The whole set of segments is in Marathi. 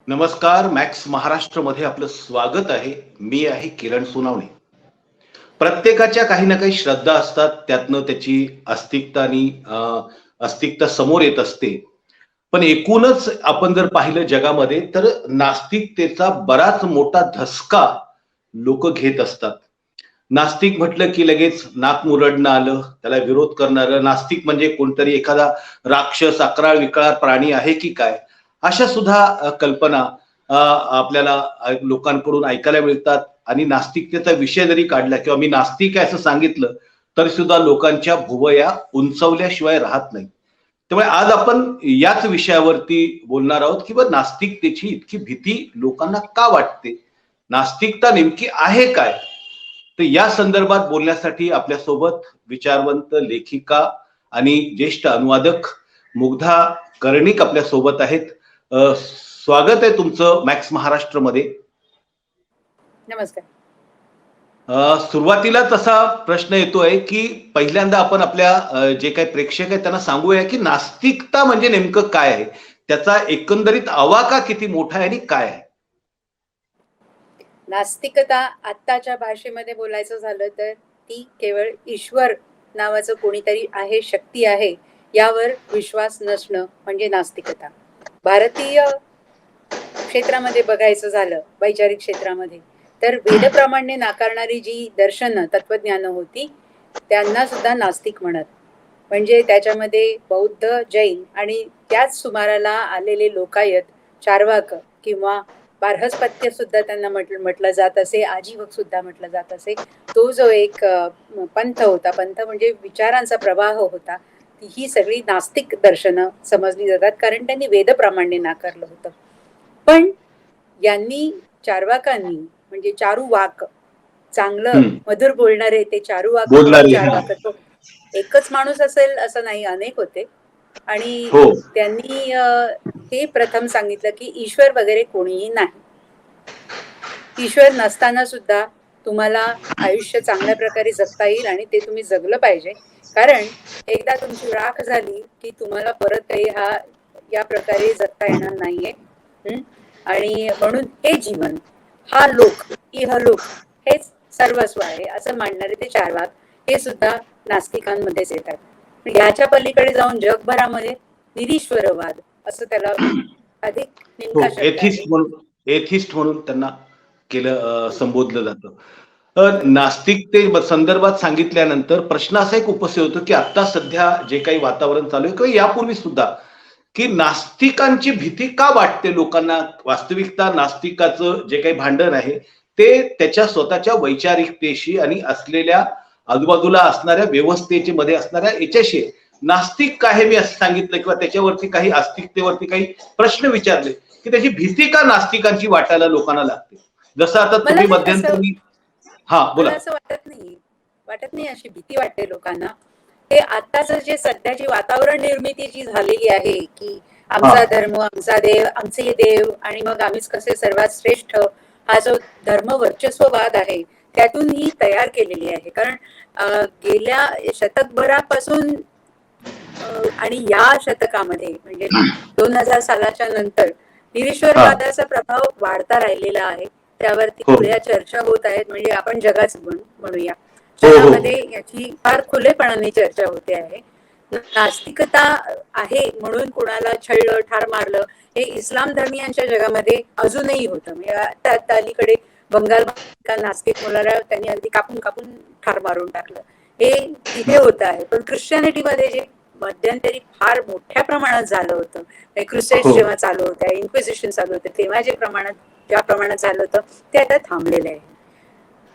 नमस्कार. मॅक्स महाराष्ट्रमध्ये आपलं स्वागत आहे. मी आहे किरण सोनावणे. प्रत्येकाच्या काही ना काही श्रद्धा असतात. त्यातनं त्याची अस्तिकता आणि अस्तिकता समोर येत असते. पण एकूणच आपण जर पाहिलं जगामध्ये तर नास्तिकतेचा बराच मोठा धसका लोकं घेत असतात. नास्तिक म्हटलं की लगेच नाक मुरडणं आलं. त्याला विरोध करणारं नास्तिक म्हणजे कोणतरी एखादा राक्षस, अक्राळ-विक्राळ प्राणी आहे की काय? अशा सुद्धा कल्पना आपल्याला लोकांकडून ऐकायला मिळतात आणि नास्तिकतेचा विषय जरी काढला किंवा मी नास्तिक आहे असं सांगितलं, तरी सुद्धा लोकांच्या भुवया उंचावल्याशिवाय राहत नाहीत. त्यामुळे आज आपण याच विषयावरती बोलणार आहोत, की नास्तिकतेची इतकी भीती लोकांना का वाटते? नास्तिकता नेमकी आहे काय? तर या संदर्भात बोलण्यासाठी आपल्यासोबत विचारवंत लेखिका आणि ज्येष्ठ अनुवादक मुग्धा कर्णिक आपल्या सोबत आहेत. स्वागत आहे तुमचं मॅक्स महाराष्ट्रमध्ये. नमस्कार. सुरुवातीलाच असा प्रश्न येतोय की पहिल्यांदा आपण आपल्या जे काही प्रेक्षक आहेत त्यांना सांगूया की नास्तिकता म्हणजे नेमकं काय आहे, त्याचा एकंदरीत आवाका किती मोठा आहे आणि काय आहे? नास्तिकता आत्ताच्या भाषेमध्ये बोलायचं झालं तर ती केवळ ईश्वर नावाचं कोणीतरी आहे, शक्ती आहे, यावर विश्वास नसणं म्हणजे नास्तिकता. भारतीय क्षेत्रामध्ये बघायचं झालं, वैचारिक क्षेत्रामध्ये, तर वेदप्रामाण्य नाकारणारी जी दर्शनं, तत्वज्ञानं होती, त्यांना सुद्धा नास्तिक म्हणत. म्हणजे त्याच्यामध्ये बौद्ध, जैन आणि त्याच सुमाराला आलेले लोकायत, चार्वाक किंवा बार्हस्पत्य सुद्धा त्यांना म्हटलं जात असे, आजीवक सुद्धा म्हटलं जात असे. तो जो एक पंथ होता, पंथ म्हणजे विचारांचा प्रवाह होता, ही सगळी नास्तिक दर्शनं समजली जातात, कारण त्यांनी वेदप्रामाण्य नाकारलं होतं. पण यांनी चार्वाकांनी म्हणजे चारुवाक, चांगलं मधुर बोलणारे ते चारुवाक किंवा चार्वाक, तो एकच माणूस असेल असं नाही, अनेक होते. आणि त्यांनी हे प्रथम सांगितलं की ईश्वर वगैरे कोणीही नाही. ईश्वर नसताना सुद्धा तुम्हाला आयुष्य चांगल्या प्रकारे जगता येईल आणि ते तुम्ही जगलं पाहिजे, कारण एकदा तुमची राख झाली की तुम्हाला परत काही या प्रकारे जगता येणार नाहीये. आणि म्हणून हे जीवन, हा लोक, इहलोक हेच सर्वस्व आहे असं मांडणारे ते चार्वाक हे सुद्धा नास्तिकांमध्येच येतात. याच्या पलीकडे जाऊन जगभरामध्ये निरीश्वरवाद असं त्याला अधिक नेमका शब्द आहे. एथिस्ट म्हणून त्यांना केलं, संबोधलं जातं. नास्तिकते संदर्भात सांगितल्यानंतर प्रश्न असा एक उपस्थित होतो की आता सध्या जे काही वातावरण चालू आहे किंवा यापूर्वी सुद्धा, की नास्तिकांची भीती का वाटते लोकांना? वास्तविकता नास्तिकाचं जे काही भांडण आहे ते त्याच्या स्वतःच्या वैचारिकतेशी आणि असलेल्या आजूबाजूला असणाऱ्या व्यवस्थेच्या मध्ये असणाऱ्या याच्याशी. नास्तिक काय मी असं सांगितलं किंवा त्याच्यावरती काही आस्तिकतेवरती काही प्रश्न विचारले की त्याची भीती का नास्तिकांची वाटायला लोकांना लागते? जसं आता तुम्ही मध्यंतरी मला असं वाटत नाही अशी भीती वाटते लोकांना. हे आताच जे सध्याची वातावरण निर्मिती जी झालेली आहे की आमचा धर्म, आमचा देव, आमचे देव आणि मग आम्हीच कसे सर्वात श्रेष्ठ, हा जो धर्म वर्चस्ववाद आहे त्यातून ही तयार केलेली आहे. कारण गेल्या शतकभरापासून आणि या शतकामध्ये म्हणजे 2000 सालाच्या नंतर निरीश्वरवादाचा प्रभाव वाढता राहिलेला आहे. त्यावरती खुल्या चर्चा होत आहेत. म्हणजे आपण जगाच म्हणूया, जगामध्ये याची फार खुलेपणाने चर्चा होते आहे. नास्तिकता आहे म्हणून कोणाला छळलं, ठार मारलं, हे इस्लाम धर्मीयांच्या जगामध्ये अजूनही होतं. म्हणजे अलीकडे बंगाल नास्तिक मुलाला त्यांनी अगदी कापून कापून ठार मारून टाकलं, हे तिथे होत आहे. पण ख्रिश्चनिटीमध्ये जे मध्यंतरी फार मोठ्या प्रमाणात झालं होतं, क्रुसेड्स जेव्हा चालू होत्या, इन्क्विजिशन चालू होते, तेव्हा ज्या प्रमाणात झालं होतं ते आता थांबलेलं आहे.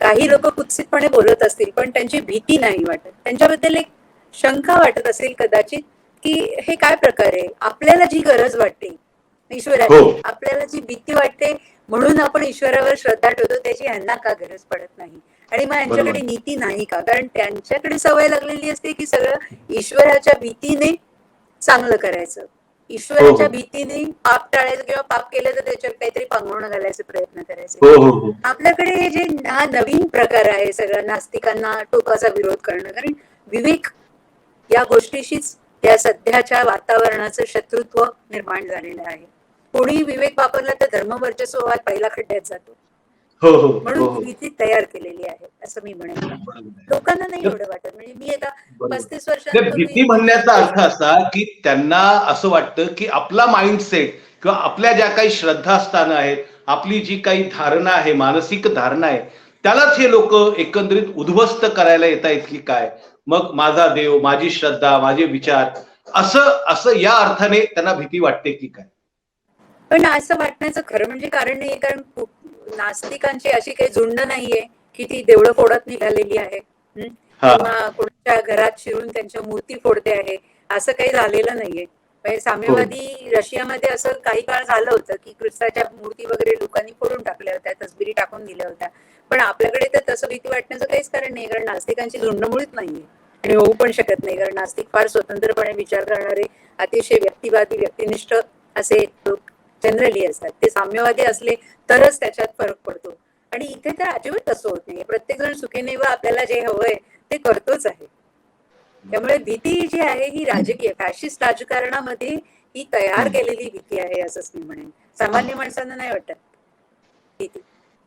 काही लोक कुत्सितपणे बोलत असतील पण त्यांची भीती नाही वाटत, त्यांच्याबद्दल एक शंका वाटत असेल कदाचित की हे काय प्रकार आहे. आपल्याला जी गरज वाटते ईश्वराची, आपल्याला जी भीती वाटते म्हणून आपण ईश्वरावर श्रद्धा ठेवतो, त्याची यांना का गरज पडत नाही. आणि मग यांच्याकडे नीती नाही का? कारण त्यांच्याकडे सवय लागलेली असते की सगळं ईश्वराच्या भीतीने चांगलं करायचं, ईश्वराच्या भीतीने पाप टाळायचं किंवा पाप केलं तर त्याच्यात काहीतरी पांघरुण घालायचे प्रयत्न करायचे. आपल्याकडे हे जे हा नवीन प्रकार आहे सगळ्या नास्तिकांना टोकाचा विरोध करणं, कारण विवेक या गोष्टीशीच या सध्याच्या वातावरणाचं शत्रुत्व निर्माण झालेलं आहे. कोणी विवेक वापरला तर धर्मवर्चस्ववाद पहिला खड्ड्यात जातो. हो हो म्हणून हो ही हो भीती तयार केलेली आहे असं मी म्हणेन. बरोबर आहे. लोकांना नाही तर एवढं वाटत. म्हणजे मी आता बरोबर. 35 म्हणजे वर्षांपूर्वी भीती ही म्हणण्याचा अर्थ गोष्ट असा, की त्यांना असं वाटतं, की आपला माइंडसेट किंवा आपल्या ज्या काही श्रद्धास्थानं आहेत, आपली जी काही धारणा आहे, मानसिक धारणा आहे, त्यालाच हे लोकं एकंदरीत उद्ध्वस्त करायला येतायत की काय? मग माझा देव, माझी श्रद्धा, माझे विचार असं असं या अर्थाने त्यांना भीती वाटते की काय? पण असं वाटण्याचं खरं म्हणजे कारण नाही, कारण नास्तिकांची अशी काही झुंड नाहीये की ती देवळं फोडत निघालेली आहे. हां. किंवा कोणाच्या घरात शिरून त्यांच्या मूर्ती फोडते आहे, असं काही झालेलं नाहीये. म्हणजे हो. साम्यवादी रशियामध्ये असं काही काळ झालं होतं की ख्रिस्ताच्या मूर्ती वगैरे लोकांनी फोडून टाकल्या होत्या, तसबिरी टाकून दिल्या होत्या. पण आपल्याकडे तर तसं भीती वाटण्याचं काहीच कारण नाही, कारण नास्तिकांची झुंड मुळीच नाहीये आणि होऊ पण शकत नाही, कारण नास्तिक फार स्वतंत्रपणे विचार करणारे, अतिशय व्यक्तिवादी, व्यक्तिनिष्ठ असे लोक जनरली असतात. ते साम्यवादी असले तरच त्याच्यात फरक पडतो. आणि इथे तर अजिबात तसं होत नाही. प्रत्येक जण सुखीने व आपल्याला जे हवंय ते करतोच आहे. त्यामुळे भीती जी आहे ही राजकीय फॅशिस्ट राजकारणामध्ये ही तयार हं. केलेली भीती आहे असंच मी म्हणेन. सामान्य माणसांना नाही वाटत भीती.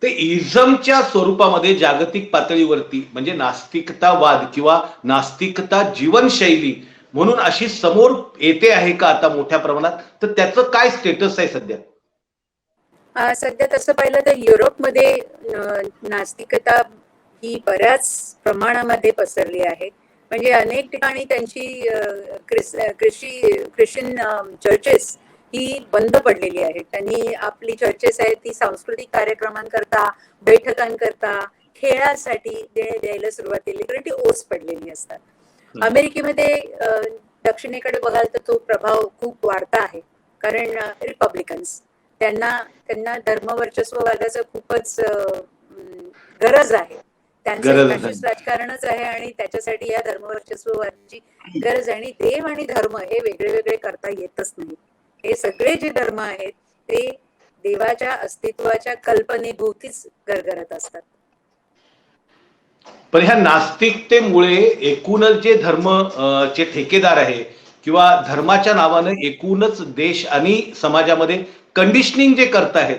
ते इझमच्या स्वरूपामध्ये जागतिक पातळीवरती म्हणजे नास्तिकतावाद किंवा नास्तिकता जीवनशैली म्हणून अशी समोर येते आहे का आता मोठ्या प्रमाणात? तर त्याचं काय स्टेटस आहे सध्या? सध्या तसं पाहिलं तर युरोपमध्ये नास्तिकता ही बऱ्याच प्रमाणामध्ये पसरली आहे. म्हणजे अनेक ठिकाणी त्यांची ख्रिश्चन चर्चेस ही बंद पडलेली आहेत. त्यांनी आपली चर्चेस आहेत ती सांस्कृतिक कार्यक्रमांकरता, बैठकांकरता, खेळासाठी द्यायला सुरुवात केली, कारण ती ओस पडलेली असतात. हं. अमेरिकेमध्ये दक्षिणेकडे बघाल तर तो प्रभाव खूप वाढता आहे, कारण रिपब्लिकन्स त्यांना त्यांना धर्मवर्चस्ववादाचं खूपच गरज आहे. त्यांचंही गरजच आहे. फॅशिस्ट राजकारणच आहे आणि त्याच्यासाठी या धर्मवर्चस्ववादाची गरज आहे. आणि देव आणि धर्म हे वेगळे वेगळे करता येतच नाही. हे सगळे जे धर्म आहेत ते देवाच्या अस्तित्वाच्या कल्पनेभोवतीच गरगरत असतात. पण ह्या नास्तिकतेमुळे एकूणच जे धर्म चे ठेकेदार आहे किंवा धर्माच्या नावानं एकूणच देश आणि समाजामध्ये कंडिशनिंग जे करतायत,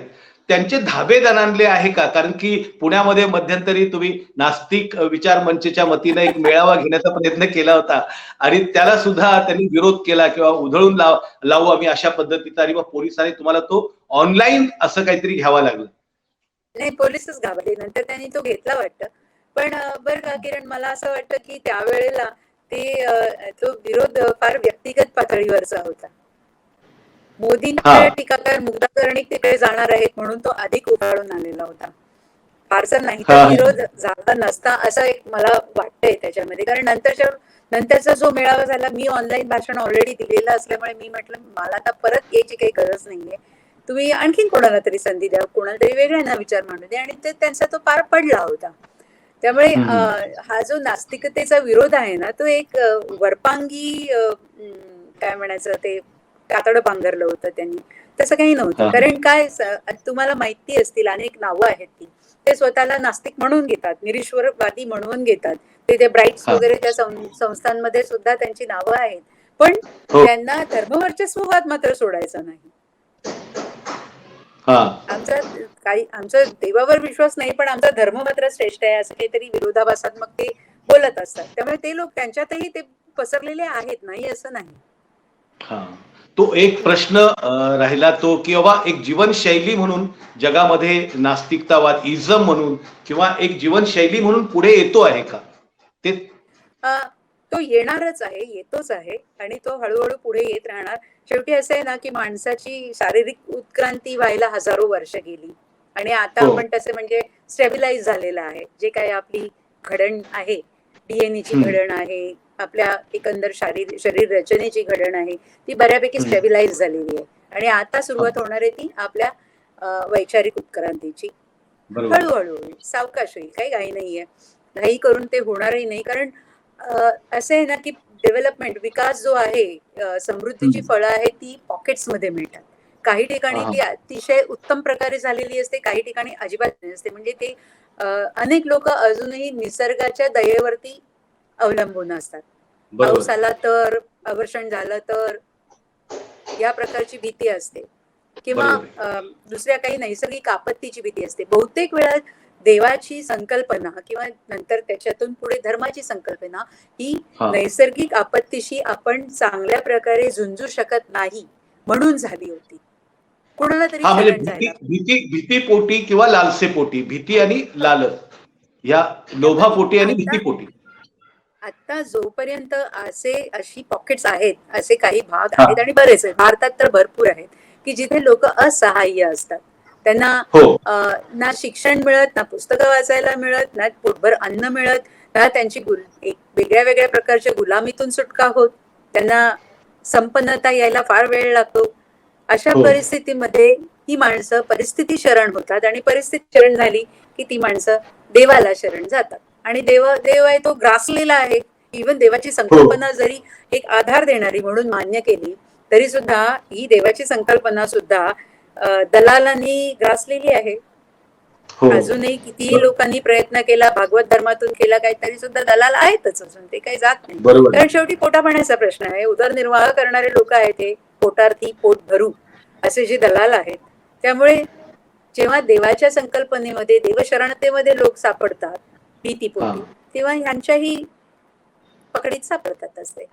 त्यांचे धाबे दणाणले आहे का? कारण की पुण्यामध्ये मध्यंतरी तुम्ही नास्तिक विचार मंचच्या वतीनं एक मेळावा घेण्याचा प्रयत्न केला होता आणि त्याला सुद्धा त्यांनी विरोध केला किंवा उधळून लावू आम्ही अशा पद्धतीचा आणि मग पोलिसांनी तुम्हाला तो ऑनलाईन असं काहीतरी घ्यावा लागलं. नाही, पोलीसच घाबरले. नंतर त्यांनी तो घेतला वाटतं. पण बरं का किरण, मला असं वाटतं की त्यावेळेला तो विरोध फार व्यक्तिगत पातळीवरचा होता. हा. मोदींकडे टीकाकार मुग्धाकर्णिक तिकडे जाणार आहेत म्हणून तो अधिक उफाळून आलेला होता. फारसा नाही तर हा. विरोध झाला नसता असं एक मला वाटतंय त्याच्यामध्ये. कारण नंतरचा जो मेळावा झाला, मी ऑनलाईन भाषण ऑलरेडी दिलेलं असल्यामुळे मी म्हटलं मला आता परत यायची काही गरज नाहीये. तुम्ही आणखीन कोणाला तरी संधी द्या, कोणाला तरी वेगळ्यांना विचार मांडू द्या. आणि ते त्यांचा तो पार पडला होता. त्यामुळे हम्म. हा जो नास्तिकतेचा विरोध आहे ना, तो एक वरपांगी काय म्हणायचं ते कातडं पांघरलं होतं त्यांनी. तसं काही नव्हतं. हा. कारण काय तुम्हाला माहिती असतील अनेक नावं आहेत ती. ते स्वतःला नास्तिक म्हणून घेतात, निरीश्वरवादी म्हणून घेतात. ते ब्राईट्स हा. वगैरे त्या संस्थांमध्ये सुद्धा त्यांची नावं आहेत. पण हो. त्यांना धर्मवर्चस्ववाद मात्र सोडायचा नाही. हा. आमचा देवावर विश्वास नाही, पण आमचा धर्म मात्र श्रेष्ठ आहे असं काहीतरी विरोधाभासात्मक ते बोलत असतात. त्यामुळे ते लोक त्यांच्यातही ते पसरलेले आहेत, नाही असं नाही. हा. तो एक प्रश्न राहिला तो की बाबा एक जीवनशैली म्हणून जगामध्ये नास्तिकतावाद इझम म्हणून किंवा एक जीवनशैली म्हणून पुढे येतो आहे का? ते तो येणारच आहे, येतोच आहे आणि तो हळूहळू पुढे येत राहणार. शेवटी असं आहे ना की माणसाची शारीरिक उत्क्रांती व्हायला हजारो वर्ष गेली आणि आता हो. आपण तसे म्हणजे स्टेबिलाईज झालेलं आहे. जे काही आपली घडण आहे, डीएनएची हम्म. घडण आहे, आपल्या एकंदर शरीर रचनेची घडण आहे, ती बऱ्यापैकी हम्म. स्टेबिलाईज झालेली आहे. आणि आता हा. सुरुवात होणार आहे ती आपल्या वैचारिक उत्क्रांतीची. बरोबर. हळूहळू होईल, सावकाश होईल, काही घाई नाहीये. घाई करून ते होणारही नाही, कारण असं आहे ना की डेव्हलपमेंट, विकास जो आहे, समृद्धीची हम्म. फळं आहेत ती पॉकेट्समध्ये मिळतात. काही ठिकाणी हा. ती अतिशय उत्तम प्रकारे झालेली असते, काही ठिकाणी अजिबात नसते. म्हणजे ते अनेक लोक अजूनही निसर्गाच्या दयेवरती अवलंबून असतात. बरोबर पाऊस आहे. आला तर, अवर्षण झालं तर, या प्रकारची भीती असते. किंवा बरोबर आहे. दुसऱ्या काही नैसर्गिक आपत्तीची भीती असते. बहुतेक वेळा देवाची संकल्पना किंवा नंतर त्याच्यातून पुढे धर्माची संकल्पना ही हा नैसर्गिक आपत्तीशी आपण चांगल्या प्रकारे झुंजू शकत नाही म्हणून झाली होती. कुणाला तरी हा म्हणजे शरण भीती जायला. भीती भीतीपोटी किंवा लालसेपोटी, भीती आणि लालच या त्यामुळे लोभापोटी आणि आता भीतीपोटी. आता जोपर्यंत अशी पॉकेट्स आहेत, असे काही भाग हा आहेत आणि बरेच आहेत, भारतात तर भरपूर आहेत, की जिथे लोक असहाय्य असतात. त्यांना हो ना शिक्षण मिळत, ना पुस्तकं वाचायला मिळत, ना पोटभर अन्न मिळत, ना त्यांची एक वेगळ्या वेगळ्या प्रकारच्या गुलामीतून सुटका होत. त्यांना संपन्नता यायला फार वेळ लागतो. अशा हो परिस्थितीमध्ये ही माणसं परिस्थिती शरण होतात आणि परिस्थिती शरण झाली की ती माणसं देवाला शरण जातात. आणि देव आहे तो ग्रासलेला आहे. इव्हन देवाची हो संकल्पना जरी एक आधार देणारी म्हणून मान्य केली तरी सुद्धा ही देवाची संकल्पना सुद्धा दलालांनी ग्रासलेली आहे. हो अजूनही कितीही लोकांनी प्रयत्न केला, भागवत धर्मातून केला काय, तरी सुद्धा दलाल आहेतच अजून, ते काही जात नाही. बरोबर आहे. कारण शेवटी पोटापाण्याचा प्रश्न आहे. उदरनिर्वाह करणारे लोक आहेत, ते पोटार्थी पोट भरू असे जे दलाल आहेत. त्यामुळे जेव्हा देवाच्या संकल्पनेमध्ये देवशरणतेमध्ये लोक सापडतात हा भीतीपोटी, तेव्हा ह्यांच्याही पकडीत सापडतात. असे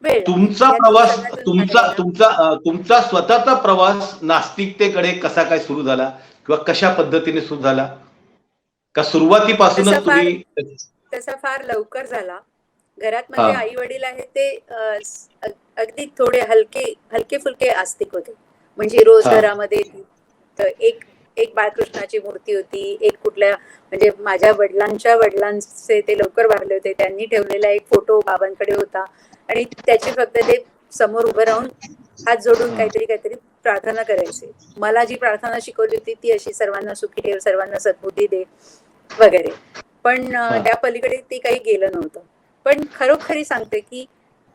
वेळ लागतो तुमचा या प्रवास दिवसातून तुमचा काढायला. तुमचा तुमचा स्वतःचा प्रवास नास्तिकतेकडे कसा काय सुरू झाला किंवा कशा पद्धतीने सुरू झाला, का तसा सुरुवातीपासूनच फार तुम्ही? तसा फार लवकर झाला. घरात हा माझे आई वडील आहेत ते अगदी थोडे हलके हलके फुलके आस्तिक होते. म्हणजे रोज हा घरामध्ये तर एक एक बाळकृष्णाची मूर्ती होती. एक कुठल्या म्हणजे माझ्या वडिलांच्या वडिलांचे ते लवकर वारले होते, त्यांनी ठेवलेला एक फोटो बाबांकडे होता आणि त्याचे फक्त ते समोर उभं राहून हात जोडून हा काहीतरी काहीतरी प्रार्थना करायचे. मला जी प्रार्थना शिकवली होती ती अशी, सर्वांना सुखी ठेव, सर्वांना सद्बुद्धी दे वगैरे. पण हा त्या पलीकडे ते काही गेलं नव्हतं. पण खरोखरी सांगते की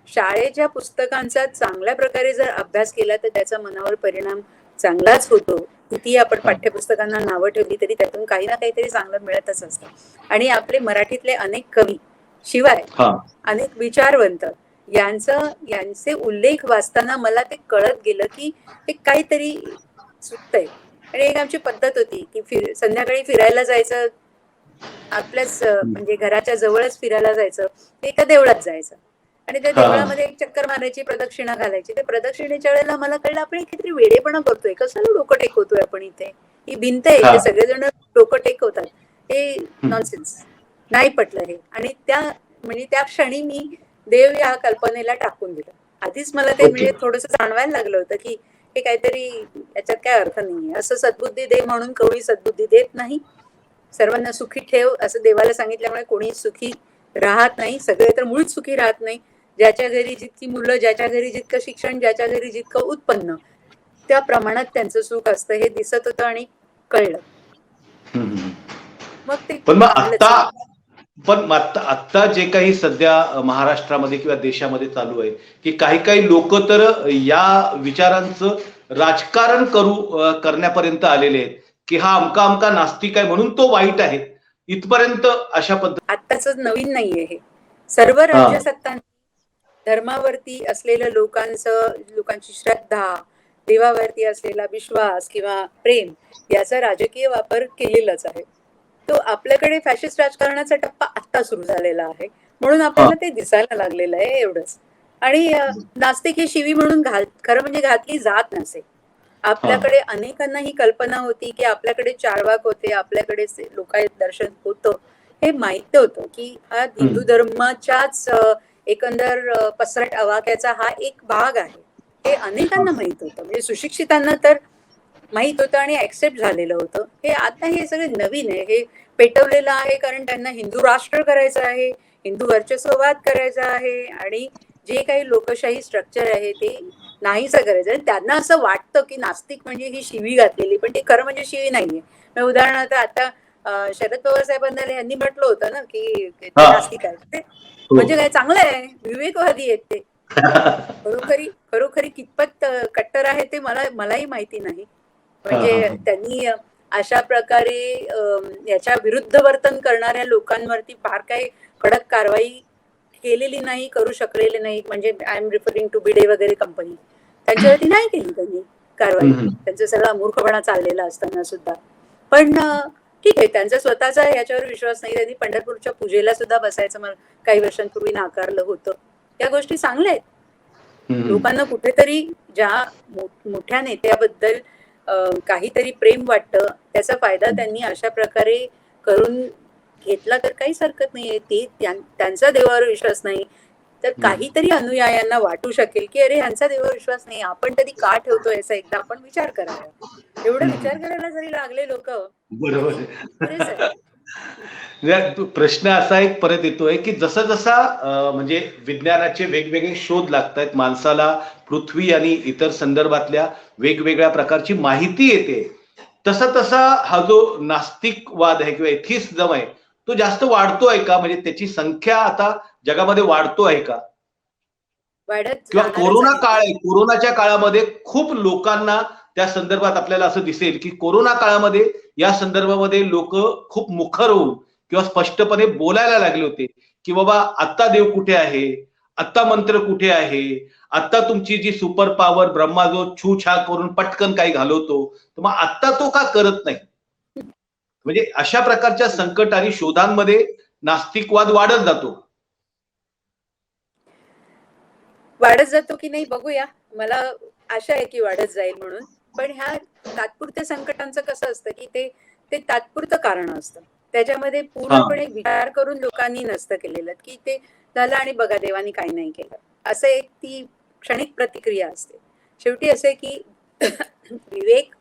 शाळेच्या पुस्तकांचा चांगल्या प्रकारे जर अभ्यास केला तर त्याचा मनावर परिणाम चांगलाच होतो. कितीही आपण हा पाठ्यपुस्तकांना नावं ठेवली तरी त्यातून काही ना काहीतरी चांगलं मिळतच असतं. आणि आपले मराठीतले अनेक कवी शिवाय हा अनेक विचारवंत यांचे उल्लेख वाचताना मला ते कळत गेलं की हे काहीतरी चुकतंय. आणि एक आमची पद्धत होती की संध्याकाळी फिरायला जायचं. आपल्याच म्हणजे घराच्या जवळच फिरायला जायचं. ते एका देवळात जायचं आणि त्या हा देवळामध्ये एक चक्कर मारायची, प्रदक्षिणा घालायची. त्या प्रदक्षिणेच्या वेळेला मला कळलं आपण किती वेडेपणा करतोय, कशाला डोकं टेकवतोय आपण इथे. ही भिंत आहे, हा इथे सगळेजण डोकं टेकवतात. हे हम्म. नॉनसेन्स. नाही पटलं हे. आणि म्हणजे त्या क्षणी मी देव या कल्पनेला टाकून दिलं. आधीच मला ते ओके म्हणजे थोडंसं जाणवायला लागलं होतं की हे काहीतरी, याच्यात काय अर्थ नाहीये. असं सद्बुद्धी दे म्हणून कोणी सद्बुद्धी देत नाही. सर्वांना सुखी ठेव असं देवाला सांगितल्यामुळे कोणी सुखी राहत नाही. सगळे तर मुळीच सुखी राहत नाही. ज्याच्या घरी जितकी मुलं, ज्याच्या घरी जितकं शिक्षण, ज्याच्या घरी जितकं उत्पन्न, त्या प्रमाणात त्यांचं सुख असतं हे दिसत होतं आणि कळलं. हम्म. मग ते पण मग थांबलंच आत्ता नाही. पण आत्ता आत्ता जे काही सध्या महाराष्ट्रामध्ये किंवा देशामध्ये चालू आहे, की काही काही लोक तर या विचारांचं राजकारण करण्यापर्यंत आलेले आहेत, की हा अमका अमका नास्तिक आहे म्हणून तो वाईट आहे, इथपर्यंत अशा पद्धती. आत्ताच नवीन नाहीये हे. सर्व हा राज्यसत्तांनी धर्मावरती असलेलं लोकांची श्रद्धा, देवावरती असलेला विश्वास किंवा प्रेम याचा राजकीय वापर केलेलाच आहे. तो आपल्याकडे फॅशिस्ट राजकारणाचा टप्पा आत्ता सुरू झालेला आहे. म्हणून हा आपल्याला ते दिसायला लागलेलं आहे एवढंच. आणि नास्तिक ही शिवी म्हणून खरं म्हणजे घातली जात नसे. हा आपल्याकडे अनेकांना ही कल्पना होती की आपल्याकडे चार्वाक होते, आपल्याकडे लोकायत दर्शन होतं. हे माहिती होतं की हा हिंदू हम्म. धर्माच्याच एकंदर पसरट आवाक्याचा हा एक भाग आहे. हे अनेकांना माहित होतं. म्हणजे सुशिक्षितांना तर माहित होतं आणि ऍक्सेप्ट झालेलं होतं. हे आता हे सगळे नवीन आहे. हे पेटवलेलं आहे कारण त्यांना हिंदू राष्ट्र करायचं आहे, हिंदू वर्चस्ववाद करायचा आहे आणि जे काही लोकशाही स्ट्रक्चर आहे ते नाहीसं करायचं. आणि त्यांना असं वाटतं की नास्तिक म्हणजे ही शिवी घातलेली, पण ते खरं म्हणजे शिवी नाहीये. उदाहरणार्थ आता शरद पवार साहेबांना यांनी म्हटलं होतं ना की ते हा नास्तिक आहेत. ते हो म्हणजे काय चांगलं आहे, विवेकवादी आहेत ते. खरोखरी खरोखरी कितपत कट्टर आहे ते मलाही माहिती नाही. हा हा म्हणजे हा त्यांनी अशा प्रकारे याच्या विरुद्ध वर्तन करणाऱ्या लोकांवरती फार काही कडक कारवाई केलेली नाही, करू शकलेले नाही. म्हणजे आय एम रिफरिंग टू बिडे वगैरे कंपनी, त्यांच्यावरती नाही केली त्यांनी. कारवाई. त्यांचा सगळा मूर्खपणा चाललेला असताना सुद्धा. पण ठीक आहे, त्यांचा स्वतःचा याच्यावर विश्वास नाही. त्यांनी पंढरपूरच्या पूजेला सुद्धा बसायचं मला काही वर्षांपूर्वी नाकारलं होतं. या गोष्टी चांगल्या आहेत. लोकांना कुठेतरी ज्या मोठ्या नेत्याबद्दल काहीतरी प्रेम वाटतं, त्याचा फायदा त्यांनी अशा प्रकारे करून घेतला तर काहीच हरकत नाहीये. ते त्यांचा देवावर विश्वास नाही तर काहीतरी अनुयायांना वाटू शकेल की अरे ह्यांचा देवावर विश्वास नाही, आपण तरी का ठेवतो याचा एकदा आपण विचार करावा. एवढा विचार करायला जरी लागले लोक, बरोबर. प्रश्न असा एक परत येतोय की जसा जसा म्हणजे विज्ञानाचे वेगवेगळे शोध लागतायत, माणसाला पृथ्वी आणि इतर संदर्भातल्या वेगवेगळ्या प्रकारची माहिती येते, तसा तसा हा जो नास्तिकवाद आहे किंवा एथिइझम आहे तो जास्त वाढतो आहे का? म्हणजे त्याची संख्या आता जगामध्ये वाढतो आहे का? वाढत किंवा कोरोना जाणारच काळ आहे. आहे, कोरोनाच्या काळामध्ये खूप लोकांना त्या संदर्भात आपल्याला असं दिसेल की कोरोना काळामध्ये या संदर्भामध्ये लोक खूप मुखर होऊन किंवा स्पष्टपणे बोलायला लागले होते की बाबा आत्ता देव कुठे आहे, आत्ता मंत्र कुठे आहे, आत्ता तुमची जी सुपर पॉवर ब्रह्मा जो छू छा करून पटकन काही घालवतो, तर मग आत्ता तो का करत नाही? म्हणजे अशा प्रकारच्या संकट आणि शोधांमध्ये नास्तिकवाद वाढत जातो. वाढत जातो की नाही बघूया. मला आशा आहे की वाढत जाईल म्हणून. पण ह्या तात्पुरत्या संकटांचं कसं असतं की ते ते तात्पुरतं कारण असतं. त्याच्यामध्ये हा. पूर्णपणे विचार करून लोकांनी नसतं केलेलं की ते झालं आणि बघा देवानी काही नाही केलं. असं एक ती क्षणिक प्रतिक्रिया असते. शेवटी असं आहे की विवेक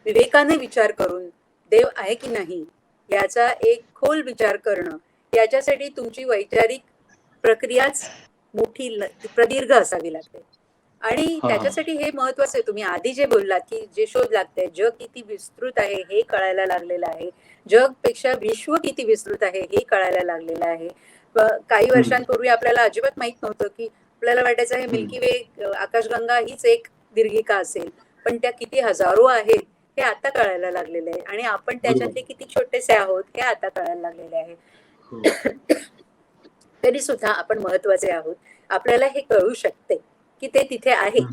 विवेकाने विचार करून देव आहे की नाही याचा एक खोल विचार करणं, याच्यासाठी तुमची वैचारिक प्रक्रियाच मोठी प्रदीर्घ असावी लागते. आणि हा. त्याच्यासाठी हे महत्वाचं आहे. तुम्ही आधी जे बोललात की जे शोध लागतंय, जग किती विस्तृत आहे हे कळायला लागलेलं आहे. जगपेक्षा विश्व किती विस्तृत आहे हे कळायला लागलेलं आहे. काही वर्षांपूर्वी आपल्याला अजिबात माहित नव्हतं की आपल्याला वाटायचं हे मिल्की वे आकाशगंगा हीच एक दीर्घिका असेल, पण त्या किती हजारो आहेत हे आता कळायला लागलेलं आहे. आणि आपण त्याच्यातले किती छोटेसे आहोत हे आता कळायला लागलेले आहे. तरी सुद्धा आपण महत्वाचे आहोत. आपल्याला हे कळू शकते की ते तिथे आहेत,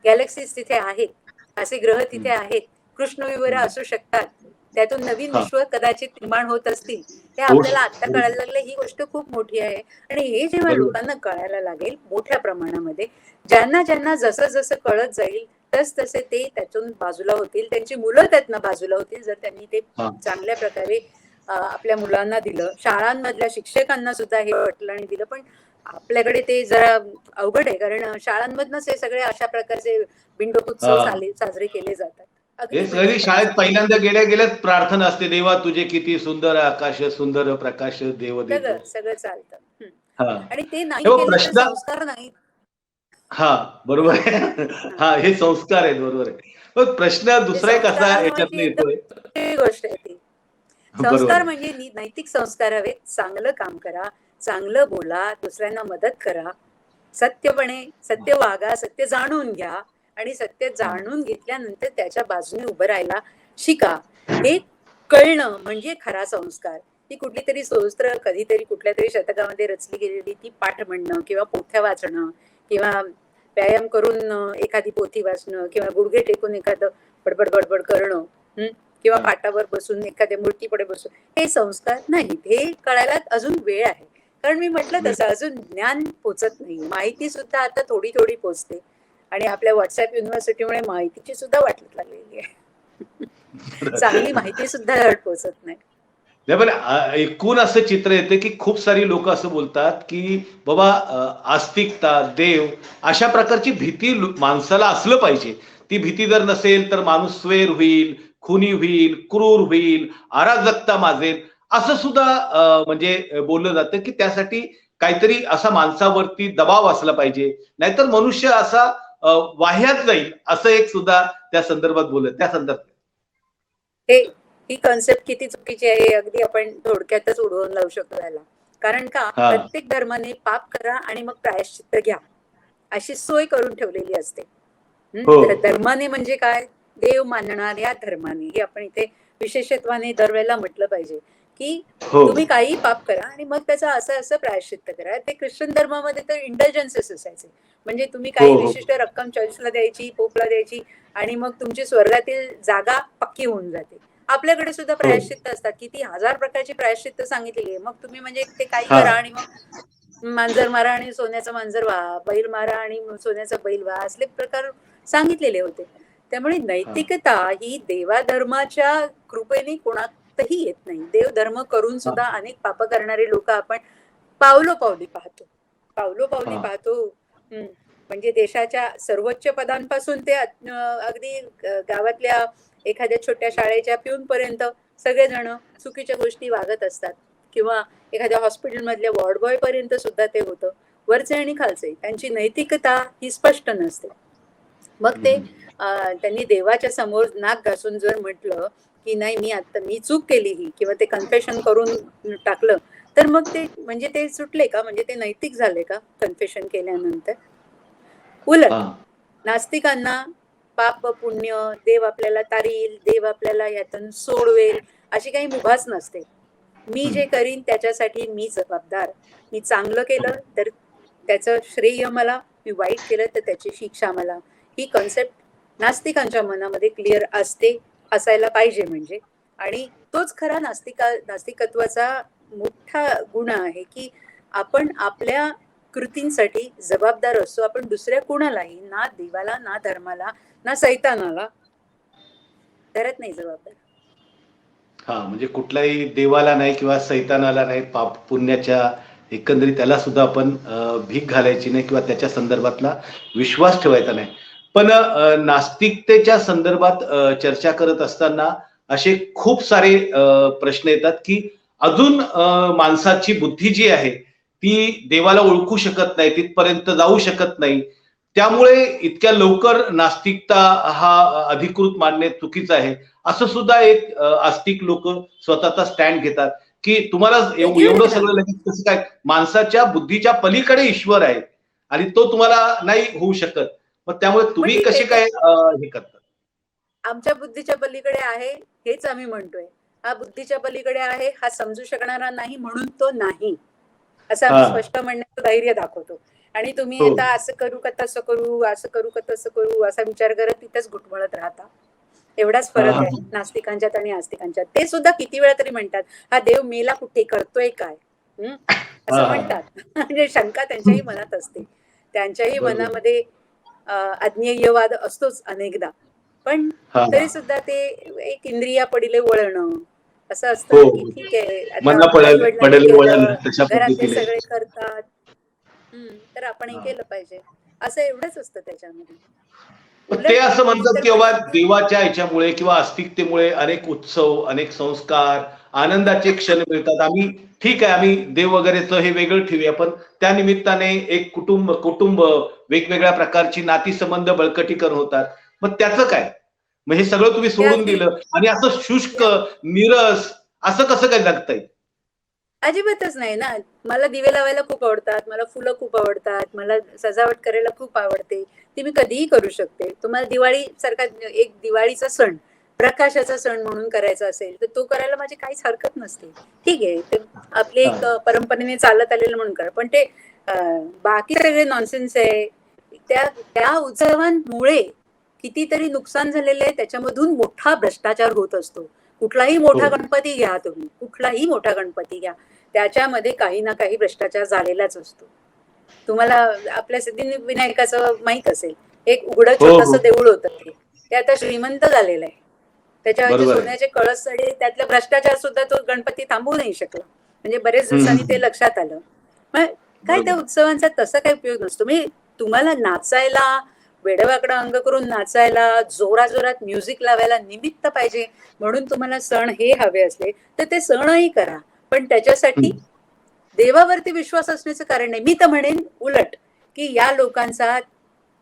गॅलेक्सीज तिथे आहेत, असे ग्रह तिथे आहेत, कृष्णविवर असू शकतात, त्यातून नवीन विश्व कदाचित निर्माण होत असतील. हे आपल्याला आता कळायला लागलं. ही गोष्ट खूप मोठी आहे. आणि हे जेव्हा लोकांना कळायला लागेल मोठ्या प्रमाणामध्ये, ज्यांना ज्यांना जसं जसं कळत जाईल तस तसे ते त्यातून बाजूला होतील, त्यांची मुलं त्यातनं बाजूला होतील जर त्यांनी ते चांगल्या प्रकारे आपल्या मुलांना दिलं. शाळांमधल्या शिक्षकांना सुद्धा हे वाटलं आणि दिलं. पण आपल्याकडे ते जरा अवघड आहे, कारण शाळांमधनच हे सगळे अशा प्रकारचे बिंडोक उत्सव साजरे केले जातात. घरी शाळेत पहिल्यांदा गेल्या गेल्याच प्रार्थना असते, देवा तुझे किती सुंदर आकाश, सुंदर प्रकाश देव देतो. सगळं चालतं. हा. आणि ते नाही केलं तर संस्कार नाही. हा बरोबर आहे. हा, हे संस्कार आहेत, बरोबर आहे. मग प्रश्न दुसरा एक असा याच्यातनं येतोय. गोष्ट आहे ती. संस्कार म्हणजे नैतिक संस्कार हवे. चांगलं काम करा, चांगलं बोला, दुसऱ्यांना मदत करा, सत्य वागा, सत्य जाणून घ्या आणि सत्य जाणून घेतल्यानंतर त्याच्या बाजूने उभं राहायला शिका. हे कळणं म्हणजे खरा संस्कार. ती कुठली तरी स्तोत्र कधीतरी कुठल्या तरी शतकामध्ये रचली गेलेली ती पाठ म्हणणं किंवा पोथ्या वाचणं किंवा व्यायाम करून एखादी पोथी वाचणं किंवा गुडघे टेकून एखादं बडबड बडबड करणं किंवा पाटावर बसून एखाद्या मूर्तीपुढे बसून, हे संस्कार नाहीत. हे कळायला अजून वेळ आहे. कारण मी म्हटलं तसं अजून ज्ञान पोचत नाही. माहिती सुद्धा आता थोडी थोडी पोचते आणि आपल्या व्हॉट्सअप युनिव्हर्सिटीमुळे माहितीची सुद्धा वाटत लागलेली आहे. चांगली माहिती सुद्धा धड पोचत नाही. पण एकूण असं चित्र येते की खूप सारी लोक असं बोलतात की बाबा आस्तिकता, देव अशा प्रकारची भीती माणसाला असलं पाहिजे. ती भीती जर नसेल तर माणूस स्वेर होईल, खुनी होईल, क्रूर होईल, अराजकता माजेल, असं सुद्धा म्हणजे बोललं जातं की त्यासाठी काहीतरी असा माणसावरती दबाव असला पाहिजे, नाहीतर मनुष्य असा वाह्यात जाईल, असं एक सुद्धा त्या संदर्भात बोलत. त्या संदर्भात ही कॉन्सेप्ट किती चुकीची आहे हे अगदी आपण थोडक्यातच उडवून लावू शकतो याला. कारण का प्रत्येक धर्माने पाप करा आणि मग प्रायश्चित्त घ्या अशी सोय करून ठेवलेली असते. धर्माने म्हणजे काय? देव मानणाऱ्या धर्माने. हे आपण इथे विशेषत्वाने दरवेळेला म्हटलं पाहिजे की हो तुम्ही काही पाप करा आणि मग त्याचं असं असं प्रायश्चित्त करा. ते ख्रिश्चन धर्मामध्ये तर इंडल्जन्सेस असायचे. म्हणजे तुम्ही हो काही हो विशिष्ट रक्कम चर्चला द्यायची, पोपला द्यायची आणि मग तुमची स्वर्गातील जागा पक्की होऊन जाते. आपल्याकडे सुद्धा हो प्रायश्चित्त असतात, किती हजार प्रकारची प्रायश्चित्त सांगितलेली आहे. मग तुम्ही म्हणजे ते काही हा करा आणि मग मांजर मारा आणि सोन्याचं मांजर व्हा, बैल मारा आणि सोन्याचा बैल व्हा, असले प्रकार सांगितलेले होते. त्यामुळे हा नैतिकता ही देवाधर्माच्या कृपेने कोणातही येत नाही. देवधर्म करून हा सुद्धा अनेक पाप करणारे लोक आपण पावलोपावली पाहतो. पावलोपावली हा पाहतो. हं. म्हणजे देशाच्या सर्वोच्च पदांपासून ते अगदी गावातल्या एखाद्या छोट्या शाळेच्या पिऊनपर्यंत सगळेजण चुकीच्या गोष्टी वागत असतात. किंवा एखाद्या हॉस्पिटलमधल्या वॉर्ड बॉय पर्यंत सुद्धा ते होतं. वरचे आणि खालचे त्यांची नैतिकता ही स्पष्ट नसते. मग ते हम्म. त्यांनी देवाच्या समोर नाक घासून जर म्हटलं की नाही मी चूक केली ही किंवा ते कन्फेशन करून टाकलं, तर मग ते म्हणजे ते सुटले का? म्हणजे ते नैतिक झाले का कन्फेशन केल्यानंतर? हा उलट नास्तिकांना पाप पुण्य, देव आपल्याला तारील, देव आपल्याला यातून सोडवेल, अशी काही मुभाच नसते. मी हम्म. जे करीन त्याच्यासाठी मी जबाबदार. मी चांगलं केलं तर त्याचं श्रेय मला, मी वाईट केलं तर त्याची शिक्षा मला. ही कॉन्सेप्ट नास्तिकांच्या मनामध्ये क्लिअर असते, असायला पाहिजे म्हणजे. आणि तोच खरा नास्तिकत्वाचा मोठा गुण आहे की आपण आपल्या कृतींसाठी जबाबदार असतो. आपण दुसऱ्या कुणालाही, ना देवाला, ना धर्माला, ना सैतानाला धरत नाही जबाबदार. हा म्हणजे कुठल्याही देवाला नाही किंवा सैतानाला नाही, पाप पुण्याच्या एकंदरीत त्याला सुद्धा आपण भीक घालायची नाही किंवा त्याच्या संदर्भातला विश्वास ठेवायचा नाही. पण नास्तिकतेच्या संदर्भात चर्चा करत असताना असे खूप सारे प्रश्न येतात की अजून माणसाची बुद्धी जी आहे ती देवाला ओळखू शकत नाही, तिथपर्यंत जाऊ शकत नाही. त्यामुळे इतक्या लवकर नास्तिकता हा अधिकृत मानणे चुकीचं आहे, असं सुद्धा एक आस्तिक लोक स्वतःचा स्टँड घेतात की तुम्हाला ते घेऊ एवढं दे ना. सगळं लगेच कसं काय, माणसाच्या बुद्धीच्या पलीकडे ईश्वर आहे आणि तो तुम्हाला नाही होऊ शकत. मग त्यामुळे मग तुम्ही ठीक आहे कसे ते काय हे करता? आमच्या बुद्धीच्या पलीकडे आहे हेच आम्ही म्हणतोय. हा बुद्धीच्या पलीकडे आहे, हा समजू शकणारा नाही म्हणून तो नाही, असं हा आम्ही स्पष्ट म्हणण्याचं धैर्य दाखवतो. आणि तुम्ही हो आता असं करू का तसं करू, असं करू का तसं करू, असा विचार करत तिथेच घुटमळत राहता. एवढाच हा फरक हा आहे नास्तिकांच्यात आणि आस्तिकांच्यात. ते सुद्धा किती वेळा तरी म्हणतात, हा देव मेला कुठे, करतोय काय? हं? हा असं हा म्हणतात. म्हणजे शंका त्यांच्याही मनात असते. त्यांच्याही बरोबर मनामध्ये अज्ञेयवाद असतोच अनेकदा. पण हा तरी सुद्धा ते एक इंद्रिया पडिले वळणं असं असतं हो ना, की ठीक आहे आता मना आई पडेल वडिलांनी पडेल वळण केलं, तशा घरातले पद्धतीने. सगळे करतात, तर आपणही हा. केलं पाहिजे. असं एवढंच असतं त्याच्यामध्ये. पण ते उलट असं म्हणतात इतर की बाबा परिस्थितीत देवाच्या ह्याच्यामुळे किंवा आस्तिकतेमुळे अनेक उत्सव, अनेक संस्कार, आनंदाचे क्षण मिळतात. आम्ही ठीक आहे, आम्ही देव वगैरेचं हे वेगळं ठेवूया, पण त्या निमित्ताने एक कुटुंब कुटुंब वेगवेगळ्या प्रकारची नातीसंबंध बळकटीकरण होतात. मग त्याचं काय? मग हे सगळं तुम्ही ते सोडून अगदी दिलं आणि असं शुष्क, त्या नीरस असं कसं काय जगता येईल? अजिबातच नाही ना. मला दिवे लावायला खूप आवडतात, मला फुलं खूप आवडतात, मला सजावट करायला खूप आवडते. ती मी कधीही करू शकते. तुम्हाला दिवाळी सारखा एक दिवाळीचा सण, प्रकाशाचा सण म्हणून करायचा असेल, तर तो करायला माझी काहीच हरकत नसते. ठीक आहे, ते आपली हा एक परंपरेने चालत आलेलं म्हणून करा. पण ते बाकी सगळे नॉनसेन्स आहे. त्या त्या उत्सवांमुळे कितीतरी नुकसान झालेलं आहे. त्याच्यामधून मोठा भ्रष्टाचार होत असतो. कुठलाही हो मोठा गणपती घ्या तुम्ही, कुठलाही मोठा गणपती घ्या. त्याच्यामध्ये काही ना काही भ्रष्टाचार झालेलाच असतो. तुम्हाला आपल्या सिद्धिविनायकाचं माहित असेल. एक उघडं हो छोटंसं हो देऊळ होतं ते. ते आता श्रीमंत झालेलं आहे. त्याच्यावरचे बरोबर आहे. सोन्याचे कळस सडे, त्यातला भ्रष्टाचार सुद्धा तो गणपती थांबवू नाही शकला. म्हणजे बरेच दिवसांनी ते हम्म. लक्षात आलं. मग काय त्या बरोबर. उत्सवांचा तसा काही उपयोग नसतो. म्हणजे तुम्हाला नाचायला, वेडवाकडं अंग करून नाचायला, जोराजोरात म्युझिक लावायला निमित्त पाहिजे म्हणून तुम्हाला सण हे हवे असले, तर ते सणही करा. पण त्याच्यासाठी हम्म. देवावरती विश्वास असण्याचं कारण नाही. मी तर म्हणेन उलट, की या लोकांचा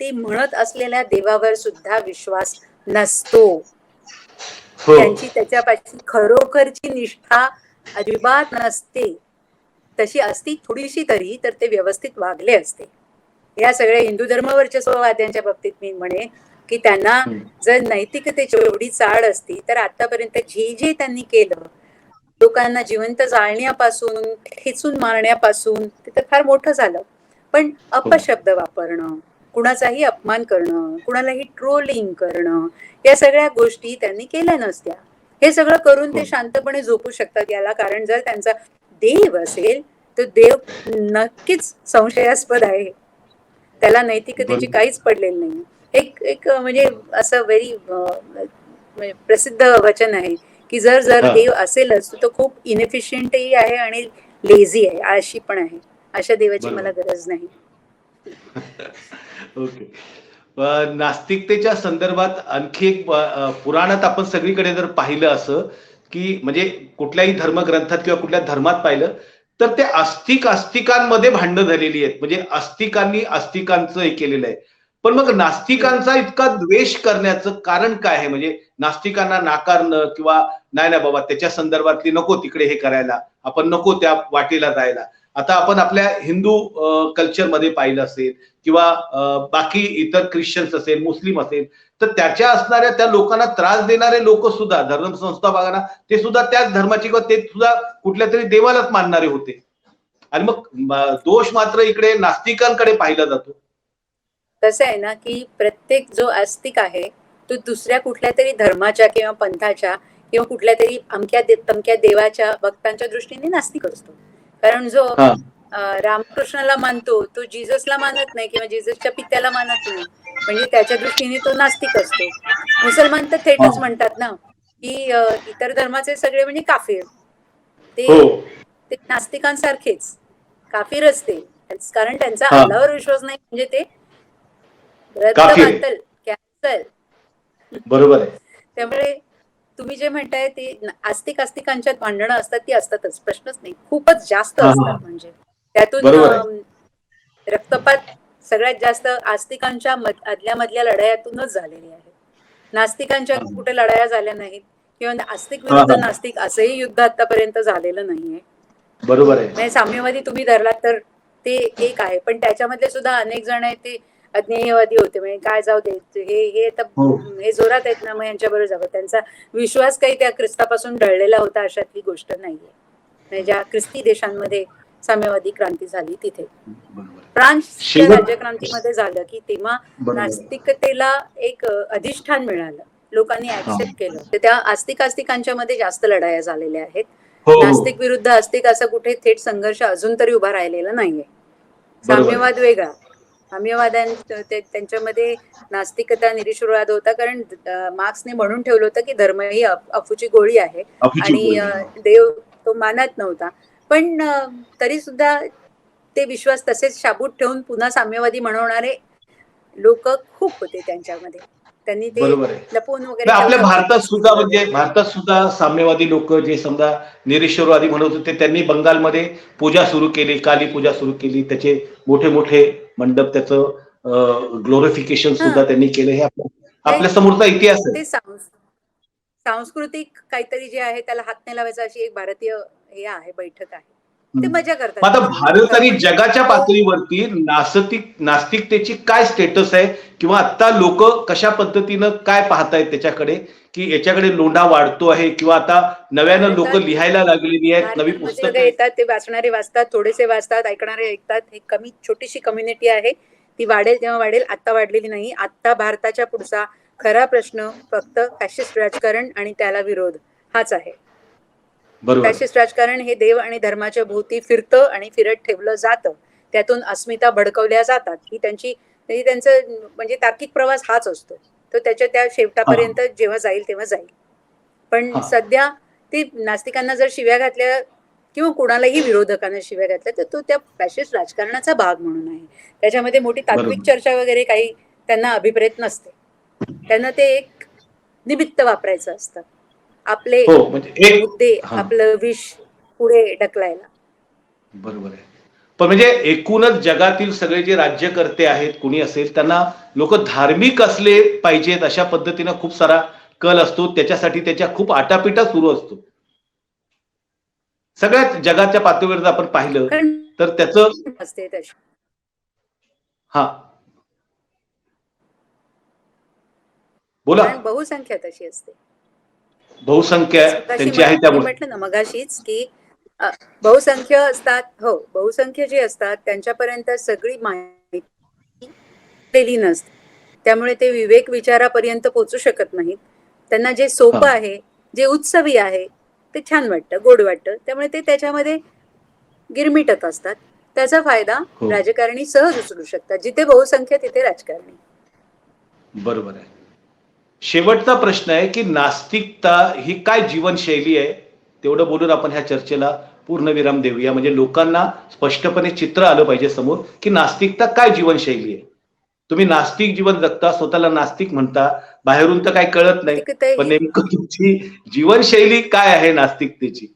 ते म्हणत असलेल्या देवावर सुद्धा विश्वास नसतो. हो त्यांची त्याच्यापाशी खरोखरची निष्ठा अजिबात नसते. तशी असती थोडीशी तरी तर ते व्यवस्थित वागले असते. या सगळ्या हिंदू धर्मवर्चस्ववाद्यांच्या बाबतीत मी म्हणेन, की त्यांना हम्म. जर नैतिकतेची एवढी चाड असती, तर आतापर्यंत जे जे त्यांनी केलं लोकांना जिवंत जाळण्यापासून, ठेचून मारण्यापासून ते तर फार मोठं झालं. पण हो. अपशब्द वापरणं, कुणाचाही अपमान करणं, कुणालाही ट्रोलिंग करणं, या सगळ्या गोष्टी त्यांनी केल्या नसत्या. हे सगळं करून हो. ते शांतपणे झोपू शकतात याला कारण जर त्यांचा देव असेल, तर देव नक्कीच संशयास्पद आहे. त्याला नैतिकतेची बरोबर. काहीच पडलेली नाही. एक एक म्हणजे असं व्हेरी म्हणजे प्रसिद्ध वचन आहे, की जर जर हा. देव असेलच, तर तो खूप इनएफिशियंटही आहे आणि लेझी आहे, आळशी पण आहे. अशा देवाची मला बरोबर. गरज नाही. ओके. नास्तिकतेच्या संदर्भात आणखी एक पुराणात आपण सगळीकडे जर पाहिलं असं, की म्हणजे कुठल्याही धर्मग्रंथात किंवा कुठल्या धर्मात पाहिलं, तर ते आस्तिकांमध्ये भांडणं झालेली आहेत. म्हणजे आस्तिकांनी आस्तिकांचं हे केलेलं आहे. पण मग हं. नास्तिकांचा इतका द्वेष करण्याचं कारण काय आहे? म्हणजे नास्तिकांना नाकारणं किंवा नाही, नाही बाबा त्याच्या संदर्भातली नको तिकडे हे करायला, आपण नको त्या वाटेला जायला. आता आपण आपल्या हिंदू कल्चरमध्ये पाहिलं असेल किंवा बाकी इतर ख्रिश्चन्स असेल, मुस्लिम असेल, तर त्याच्या असणाऱ्या त्या लोकांना त्रास देणारे लोक सुद्धा धर्मसंस्था बघा ना, ते सुद्धा त्याच धर्माची किंवा ते सुद्धा कुठल्या तरी देवालाच मानणारे होते. आणि मग दोष मात्र इकडे नास्तिकांकडे पाहिला जातो. कसं आहे ना, की प्रत्येक जो आस्तिक आहे, तो दुसऱ्या कुठल्यातरी धर्माच्या किंवा पंथाच्या किंवा कुठल्यातरी तमक्या देवाच्या भक्तांच्या दृष्टीने नास्तिक असतो. कारण जो हा. रामकृष्णाला मानतो, तो जीससला मानत नाही किंवा जीससच्या पित्याला मानत नाही. म्हणजे त्याच्या दृष्टीने तो नास्तिक असतो. मुसलमान तर हा. थेटच म्हणतात ना, की इतर धर्माचे सगळे म्हणजे काफिर. ते हो. ते नास्तिकांसारखेच काफिरच ते. कारण त्यांचा हा. अल्लावर विश्वास नाही म्हणजे ते काफिर आहे. रद्दबातल, कॅन्सल. बरोबर आहे. त्यामुळे तुम्ही जे म्हणताय ते आस्तिकांच्यात भांडणं असतात ती असतातच, प्रश्नच नाही. खूपच जास्त हा. असतात हा. म्हणजे. त्यातून बरोबर आहे. रक्तपात सगळ्यात जास्त आस्तिकांच्या आदल्या-मधल्या लढायातूनच झालेली आहे. नास्तिकांच्या हा. कुठे लढाया झाल्या नाहीत किंवा आस्तिक हा. विरुद्ध हा. नास्तिक असंही युद्ध आतापर्यंत झालेलं नाहीये. बरोबर आहे. म्हणजे साम्यवादी तुम्ही धरलात तर ते एक आहे. पण त्याच्यामधले सुद्धा अनेक जण आहेत ते अज्ञेयवादी होते. म्हणजे काय जाऊ दे हे आता हो. हे जोरात आहेत ना, मग यांच्याबरोबर जावं. त्यांचा विश्वास काही त्या ख्रिस्तापासून ढळलेला होता अशातली गोष्ट नाहीये. म्हणजे ज्या ख्रिस्ती देशांमध्ये साम्यवादी क्रांती झाली तिथे. बरोबर आहे. फ्रान्सच्या शेवट. राज्यक्रांतीमध्ये झालं, की तेव्हा बरोबर आहे. नास्तिकतेला एक अधिष्ठान मिळालं. लोकांनी हा. ॲक्सेप्ट केलं. तर त्या आस्तिकांच्या मध्ये जास्त लढाया झालेल्या आहेत. हो. हो. नास्तिक विरुद्ध आस्तिक असा कुठे थेट संघर्ष अजून तरी उभा राहिलेला नाहीये. बरोबर आहे. साम्यवाद वेगळा. त्यांच्यामध्ये नास्तिकता निरीश्वरवाद होता कारण मार्क्सने म्हणून ठेवलं होतं की धर्म ही अफूची गोळी आहे अफूची आणि गोळी आहे. देव तो मानत नव्हता. पण तरी सुद्धा ते विश्वास तसेच शाबूत ठेवून पुन्हा साम्यवादी म्हणवणारे लोक खूप होते त्यांच्यामध्ये. त्यांनी ते बरोबर आहे. लपवून वगैरे नाही, आपल्या ठेवलं होतं भारतात ख्रिस्ती सुद्धा म्हणजे वगैरे. भारतात सुद्धा साम्यवादी लोक जे समजा निरीश्वरवादी म्हणत होते त्यांनी बंगालमध्ये पूजा सुरू केली, काली पूजा सुरू केली. त्याचे मोठे मोठे मंडप त्याचं ग्लोरिफिकेशन हा सुद्धा त्यांनी केलं. हे ते आपल्या समोरचा इतिहास आहे. ते सांस्कृतिक काहीतरी जे आहे त्याला हात नाही लावायचा अशी एक भारतीय हे आहे, बैठक आहे. ते हं. मजा करतात मग आता त्याच्यामध्ये. भारत खरं आणि म्हणजे जगाच्या तो पातळीवरती नास्तिकतेची काय स्टेटस आहे किंवा आता लोक कशा पद्धतीनं काय पाहतायत त्याच्याकडे, की याच्याकडे लोंढा वाढतो आहे किंवा आता नव्यानं लोक भारतात लिहायला लागलेली आहेत, नवी भारतामध्ये बघा पुस्तकं. येतात ते वाचणारे वाचतात, थोडेसे वाचतात, ऐकणारे ऐकतात. एक छोटीशी कम्युनिटी आहे. ती वाढेल तेव्हा वाढेल, आता वाढलेली नाही. आता भारताच्या पुढचा खरा प्रश्न फक्त फॅशिस्ट राजकारण आणि त्याला विरोध हाच आहे. बरोबर आहे. फॅशिस्ट राजकारण हे देव आणि धर्माच्या भोवती फिरतं आणि फिरत ठेवलं जातं. त्यातून अस्मिता भडकवल्या जातात. ही त्यांचं म्हणजे तार्किक प्रवास हाच असतो. तो त्याच्या त्या हा. शेवटापर्यंत जेव्हा जाईल तेव्हा जाईल. पण हा. सध्या ते नास्तिकांना जर शिव्या घातल्या किंवा कुणालाही विरोधकांना शिव्या घातल्या तर तो त्या फॅशिस्ट राजकारणाचा भाग म्हणून आहे. त्याच्यामध्ये मोठी तात्विक बरोबर. चर्चा वगैरे काही त्यांना अभिप्रेत नसते. त्यांना ते एक निमित्त वापरायचं असतं. आपले हो, म्हणजे एक. मुद्दे, हा. आपलं विष पुढे ढकलायला. बरोबर आहे. पण म्हणजे एकूणच जगातील सगळे जे राज्यकर्ते आहेत, कुणी असेल, त्यांना लोक धार्मिक असले पाहिजेत अशा पद्धतीनं खूप सारा कल असतो. त्याच्यासाठी त्याच्या खूप आटापिटा सुरू असतो. सगळ्याच जगाच्या पातळीवर जर आपण पाहिलं तर त्याचं. असते तशी. हा. बोला. कारण बहुसंख्या तशी असते. बहुसंख्य मगाशी त्यांची आहे मी त्यामुळे. म्हटलं ना मगाशीच की बहुसंख्य असतात, हो बहुसंख्य जे असतात त्यांच्यापर्यंत सगळी माहिती दिलेली नसते, त्यामुळे ते विवेक विचारापर्यंत पोहोचू शकत नाहीत. त्यांना जे सोपं हा. आहे, जे उत्सवी आहे ते छान वाटतं, गोड वाटतं, त्यामुळे ते त्याच्यामध्ये गिरमिटत असतात. त्याचा फायदा हो, राजकारणी सहज उचलू शकतात. जिथे बहुसंख्य तिथे राजकारणी. बरोबर आहे. शेवटचा प्रश्न आहे की नास्तिकता ही काय जीवनशैली आहे, तेवढं बोलून आपण ह्या चर्चेला पूर्णविराम देऊया. म्हणजे लोकांना स्पष्टपणे चित्र आलं पाहिजे समोर की नास्तिकता काय जीवनशैली आहे. तुम्ही नास्तिक जीवन जगता, स्वतःला नास्तिक म्हणता, बाहेरून तर काही कळत नाही, नास्तिकता पण ही नेमकं तुमची जीवनशैली काय आहे नास्तिकतेची?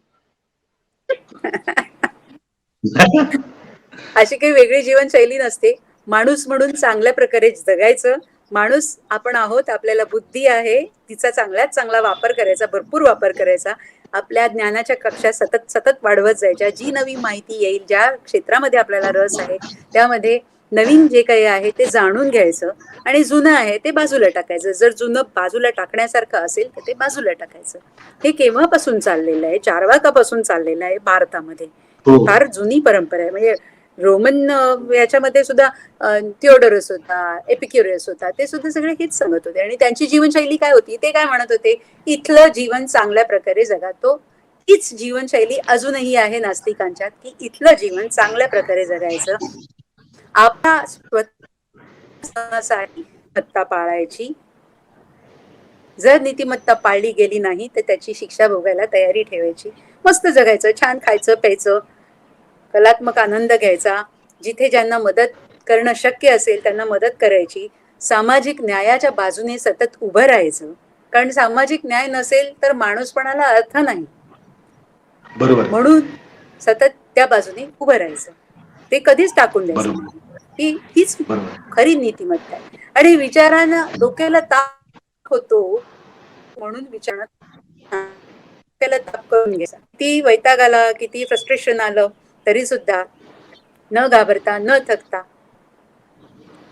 अशी काही वेगळी जीवनशैली नसते. माणूस म्हणून चांगल्या प्रकारे जगायचं. माणूस आपण आहोत, आपल्याला बुद्धी आहे, तिचा चांगल्यात चांगला वापर करायचा, भरपूर वापर करायचा. आपल्या ज्ञानाच्या कक्षा सतत सतत वाढवत जायच्या. जी नवीन माहिती येईल, ज्या क्षेत्रामध्ये आपल्याला रस आहे, त्यामध्ये नवीन जे काही आहे ते जाणून घ्यायचं आणि जुनं आहे ते बाजूला टाकायचं. जर जुनं बाजूला टाकण्यासारखं असेल तर ते बाजूला टाकायचं. हे केव्हापासून चाललेलं आहे? चार्वाकापासून चाललेलं आहे भारतामध्ये. हो, फार जुनी परंपरा आहे. म्हणजे रोमन याच्यामध्ये सुद्धा थिओडोरस होता, एपिक्युरियस होता, ते सुद्धा सगळे हेच सांगत होते. आणि त्यांची जीवनशैली काय होती ते काय म्हणत होते, इथलं जीवन चांगल्या प्रकारे जगा. तो हीच जीवनशैली अजूनही आहे नास्तिकांच्यात, की इथलं जीवन चांगल्या प्रकारे जगायचं. आपल्या स्वतःसाठी नीतिमत्ता पाळायची. जर नीतिमत्ता पाळली गेली नाही तर त्याची शिक्षा भोगायला तयारी ठेवायची. मस्त जगायचं, छान खायचं प्यायचं, कलात्मक आनंद घ्यायचा. जिथे ज्यांना मदत करणं शक्य असेल त्यांना मदत करायची. सामाजिक न्यायाच्या बाजूने सतत उभं राहायचं, कारण सामाजिक न्याय नसेल तर माणूसपणाला अर्थ नाही. बरोबर, म्हणून सतत त्या बाजूने उभं राहायचं, ते कधीच टाकून द्यायचं बरोबर, नाही. हीच बरोबर. खरी नीतिमत्ता आहे. आणि विचारानं डोक्याला ताप होतो म्हणून विचारानं त्याला ताप करून घ्यायचा. किती वैताग आला, किती फ्रस्ट्रेशन आलं तरी सुद्धा न घाबरता, न थकता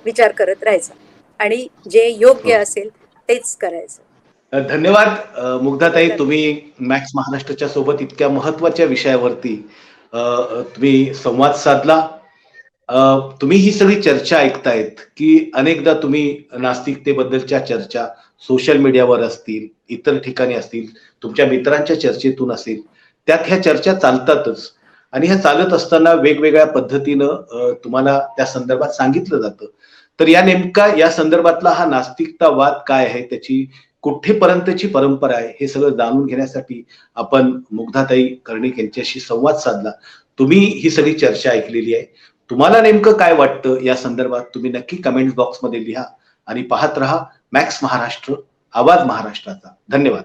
विचार करत राहायचा आणि जे योग्य हो. असेल तेच करायचं. धन्यवाद मुग्धाताई, तर तुम्ही मॅक्स महाराष्ट्राच्या सोबत इतक्या महत्वाच्या विषयावरती तुम्ही संवाद साधला. तुम्ही ही सगळी चर्चा ऐकतायत की अनेकदा तुम्ही नास्तिकतेबद्दलच्या चर्चा सोशल मीडियावर असतील, इतर ठिकाणी असतील, तुमच्या मित्रांच्या चर्चेतून असेल, त्यात ह्या चर्चा चालतातच. आणि ह्या चालत असताना वेगवेगळ्या पद्धतीनं तुम्हाला त्या संदर्भात सांगितलं जातं. तर या नेमका या संदर्भातला हा नास्तिकतावाद काय आहे, त्याची कुठेपर्यंतची परंपरा आहे, हे सगळं जाणून घेण्यासाठी आपण मुग्धाताई कर्णिक यांच्याशी संवाद साधला. तुम्ही ही सगळी चर्चा ऐकलेली आहे. तुम्हाला नेमकं काय वाटतं या संदर्भात तुम्ही नक्की कमेंट बॉक्समध्ये लिहा आणि पाहत रहा मॅक्स महाराष्ट्र, आवाज महाराष्ट्राचा. धन्यवाद.